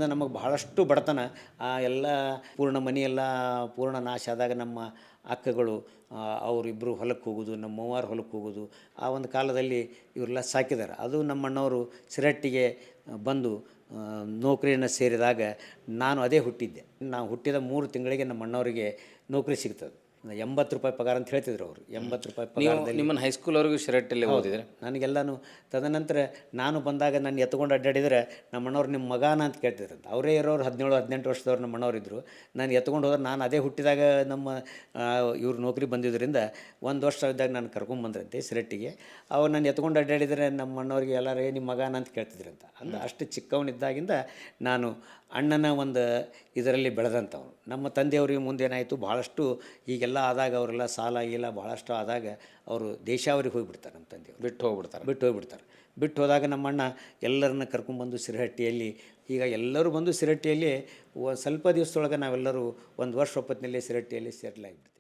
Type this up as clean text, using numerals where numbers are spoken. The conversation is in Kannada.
ನಮಗೆ ಬಹಳಷ್ಟು ಬಡತನ ಎಲ್ಲ ಪೂರ್ಣ ಮನೆಯೆಲ್ಲ ಪೂರ್ಣ ನಾಶ ಆದಾಗ ನಮ್ಮ ಅಕ್ಕಗಳು ಅವರಿಬ್ಬರು ಹೊಲಕ್ಕೆ ಹೋಗೋದು, ನಮ್ಮ ಅವ್ವಾರು ಹೊಲಕ್ಕೆ ಹೋಗೋದು. ಆ ಒಂದು ಕಾಲದಲ್ಲಿ ಇವರೆಲ್ಲ ಸಾಕಿದ್ದಾರೆ. ಅದು ನಮ್ಮ ಅಣ್ಣವರು ಸಿರಟ್ಟಿಗೆ ಬಂದು ನೌಕರಿಯನ್ನು ಸೇರಿದಾಗ ನಾನು ಅದೇ ಹುಟ್ಟಿದ್ದೆ. ನಾವು ಹುಟ್ಟಿದ 3 ತಿಂಗಳಿಗೆ ನಮ್ಮ ಅಣ್ಣವರಿಗೆ ನೌಕರಿ ಸಿಗ್ತದೆ. 80 ರೂಪಾಯಿ ಪಗಾರ ಅಂತ ಹೇಳ್ತಿದ್ರು ಅವರು. 80 ರೂಪಾಯಿ ಪಗಾರದಲ್ಲಿ ನಿಮ್ಮನ್ನು ಹೈಸ್ಕೂಲ್ವರೆಗೂ ಶಿರಟ್ಟಲ್ಲಿ ಓದಿದ್ರೆ? ನನಗೆಲ್ಲನೂ ತದನಂತರ ನಾನು ಬಂದಾಗ ನನ್ನ ಎತ್ಕೊಂಡು ಅಡ್ಡಾಡಿದರೆ ನಮ್ಮ ಅಣ್ಣವ್ರು ನಿಮ್ಮ ಮಗಾನ ಅಂತ ಕೇಳ್ತಿದ್ರಂತ. ಅವರೇ ಇರೋರು 17-18 ವರ್ಷದವ್ರು ನಮ್ಮ ಅಣ್ಣವ್ರಿದ್ರು. ನಾನು ಎತ್ಕೊಂಡು ಹೋದ್ರೆ ನಾನು ಅದೇ ಹುಟ್ಟಿದಾಗ ನಮ್ಮ ಇವ್ರು ನೌಕರಿ ಬಂದಿದ್ದರಿಂದ 1 ವರ್ಷ ಇದ್ದಾಗ ನಾನು ಕರ್ಕೊಂಬಂದ್ರಂತೆ ಸಿರಟ್ಟಿಗೆ. ಅವಾಗ ನಾನು ಎತ್ಕೊಂಡು ಅಡ್ಡಾಡಿದರೆ ನಮ್ಮ ಅಣ್ಣವ್ರಿಗೆ ಎಲ್ಲರೂ ನಿಮ್ಮ ಮಗಾನ ಅಂತ ಕೇಳ್ತಿದ್ರಂತ. ಅಂದ್ರೆ ಅಷ್ಟು ಚಿಕ್ಕವನಿದ್ದಾಗಿಂದ ನಾನು ಅಣ್ಣನ ಒಂದು ಇದರಲ್ಲಿ ಬೆಳೆದಂಥವ್ರು. ನಮ್ಮ ತಂದೆಯವ್ರಿಗೆ ಮುಂದೇನಾಯಿತು, ಭಾಳಷ್ಟು ಹೀಗೆಲ್ಲ ಆದಾಗ ಅವರೆಲ್ಲ ಸಾಲ ಗೀಲ ಭಾಳಷ್ಟು ಆದಾಗ ಅವರು ದೇಶಾವರಿಗೆ ಹೋಗಿಬಿಡ್ತಾರೆ. ನಮ್ಮ ತಂದೆಯವರು ಬಿಟ್ಟು ಹೋಗ್ಬಿಡ್ತಾರೆ. ಬಿಟ್ಟು ಹೋದಾಗ ನಮ್ಮ ಅಣ್ಣ ಎಲ್ಲರನ್ನ ಕರ್ಕೊಂಡ್ಬಂದು ಸಿರಹಟ್ಟಿಯಲ್ಲಿ, ಈಗ ಎಲ್ಲರೂ ಬಂದು ಸಿರಹಟ್ಟಿಯಲ್ಲಿ ಸ್ವಲ್ಪ ದಿವಸದೊಳಗೆ ನಾವೆಲ್ಲರೂ 1 ವರ್ಷ ಒಪ್ಪತ್ತಿನಲ್ಲೇ ಸಿರಹಟ್ಟಿಯಲ್ಲಿ ಸೆಟ್ಲ್ ಆಗಿಬಿಡ್ತೀವಿ.